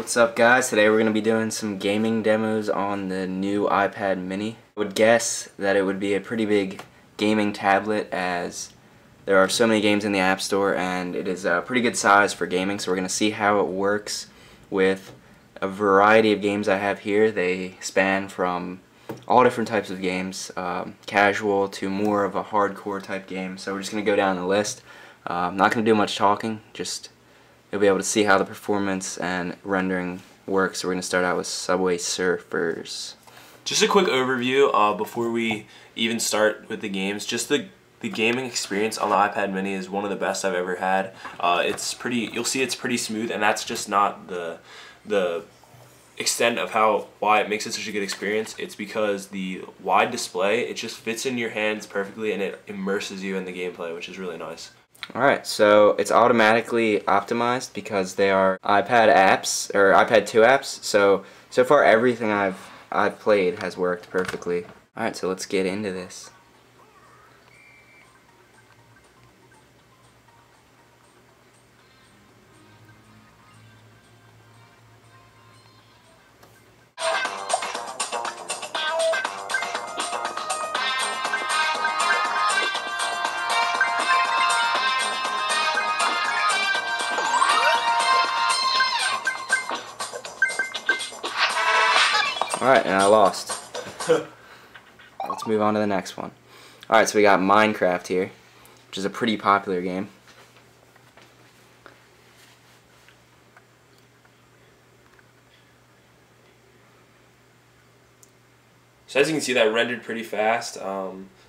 What's up guys? Today we're going to be doing some gaming demos on the new iPad mini. I would guess that it would be a pretty big gaming tablet as there are so many games in the App Store and it is a pretty good size for gaming, so we're going to see how it works with a variety of games I have here. They span from all different types of games, casual to more of a hardcore type game, so we're just going to go down the list. I'm not going to do much talking, just you'll be able to see how the performance and rendering works. So we're going to start out with Subway Surfers. Just a quick overview before we even start with the games. Just the gaming experience on the iPad mini is one of the best I've ever had. You'll see it's pretty smooth, and that's just not the extent of why it makes it such a good experience. It's because the wide display, it just fits in your hands perfectly and it immerses you in the gameplay, which is really nice. Alright, so it's automatically optimized because they are iPad apps, or iPad 2 apps, so far everything I've played has worked perfectly. Alright, so let's get into this. Alright, and I lost. Let's move on to the next one. Alright, so we got Minecraft here, which is a pretty popular game. So as you can see, that rendered pretty fast.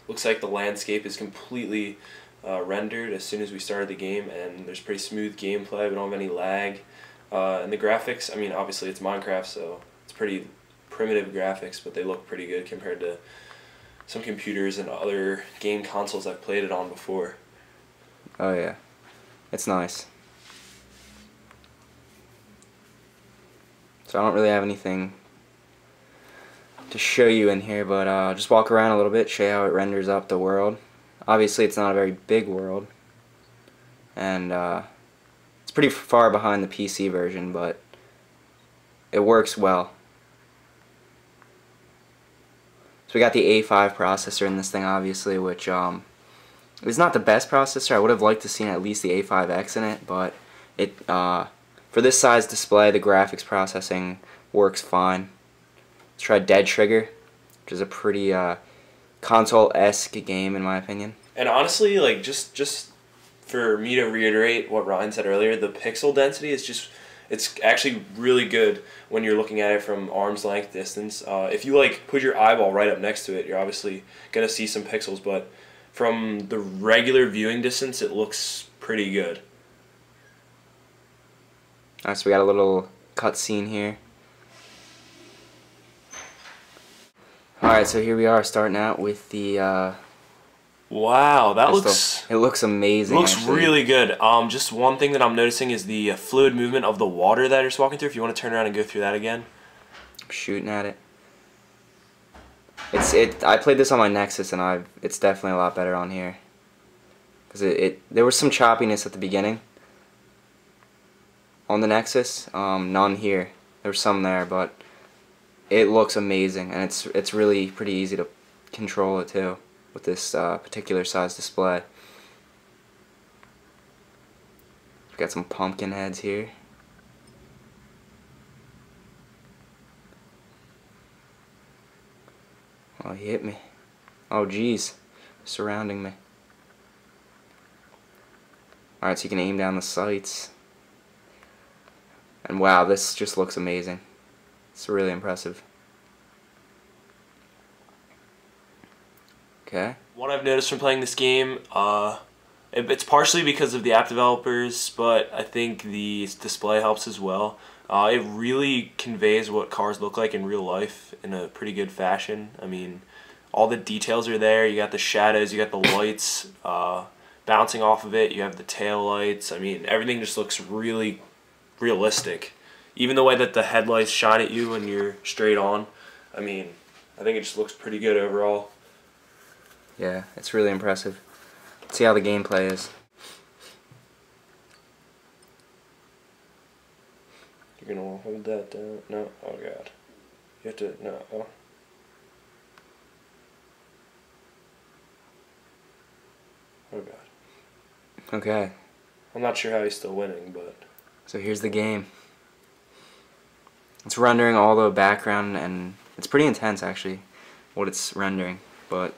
Looks like the landscape is completely rendered as soon as we started the game, and there's pretty smooth gameplay. We don't have any lag. And the graphics, I mean, obviously it's Minecraft, so it's pretty primitive graphics, but they look pretty good compared to some computers and other game consoles I've played it on before. Oh yeah, it's nice. So I don't really have anything to show you in here, but I'll just walk around a little bit, show you how it renders up the world. Obviously it's not a very big world, and it's pretty far behind the PC version, but it works well. So we got the A5 processor in this thing, obviously, which is not the best processor. I would have liked to see at least the A5X in it, but it for this size display, the graphics processing works fine. Let's try Dead Trigger, which is a pretty console-esque game in my opinion. And honestly, like just for me to reiterate what Ryan said earlier, the pixel density is it's actually really good when you're looking at it from arm's length distance. If you like put your eyeball right up next to it, you're obviously gonna see some pixels, but from the regular viewing distance, it looks pretty good. Alright, so we got a little cutscene here. Alright, so here we are starting out with the wow, that it looks amazing. Looks actually. really good. Just one thing that I'm noticing is the fluid movement of the water that you're just walking through. If you want to turn around and go through that again. I'm shooting at it. I played this on my Nexus and it's definitely a lot better on here. Cause there was some choppiness at the beginning on the Nexus. None here. There was some there, but it looks amazing, and it's really pretty easy to control it too with this particular size display. We've got some pumpkin heads here. Oh, he hit me. Oh, geez. Surrounding me. Alright, so you can aim down the sights. And wow, this just looks amazing. It's really impressive. Okay. What I've noticed from playing this game, it's partially because of the app developers, but I think the display helps as well. It really conveys what cars look like in real life in a pretty good fashion. I mean, all the details are there. You got the shadows, you got the lights bouncing off of it, you have the tail lights. I mean, everything just looks really realistic. Even the way that the headlights shine at you when you're straight on. I mean, I think it just looks pretty good overall. Yeah, it's really impressive. Let's see how the gameplay is. You're gonna want to hold that down. No, oh god. You have to, no. Oh. Oh god. Okay. I'm not sure how he's still winning, but... So here's the game. It's rendering all the background, and it's pretty intense actually, what it's rendering. But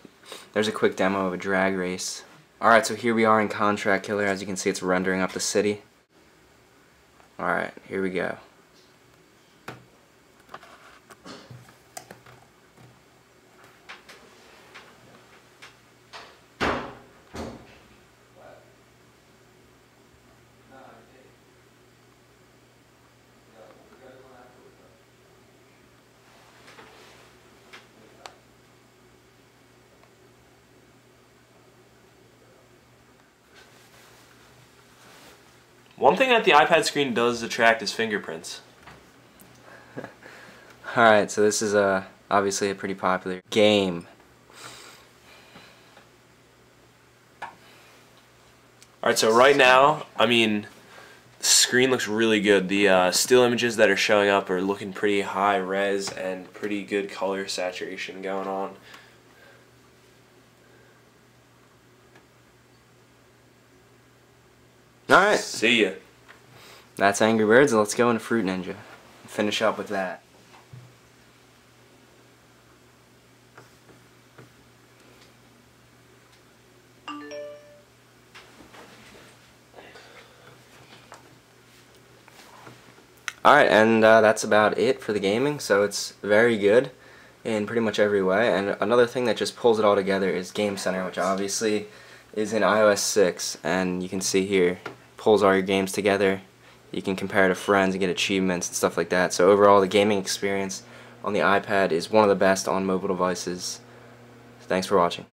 there's a quick demo of a drag race. Alright, so here we are in Contract Killer. As you can see, it's rendering up the city. Alright, here we go. One thing that the iPad screen does attract is fingerprints. Alright, so this is obviously a pretty popular game. Alright, so right now, I mean, the screen looks really good. The still images that are showing up are looking pretty high res and pretty good color saturation going on. Alright. See ya. That's Angry Birds, and let's go into Fruit Ninja. Finish up with that. Alright, and that's about it for the gaming, so it's very good in pretty much every way. And another thing that just pulls it all together is Game Center, which obviously is in iOS 6, and you can see here, pulls all your games together. You can compare it to friends and get achievements and stuff like that. So overall, the gaming experience on the iPad is one of the best on mobile devices. Thanks for watching.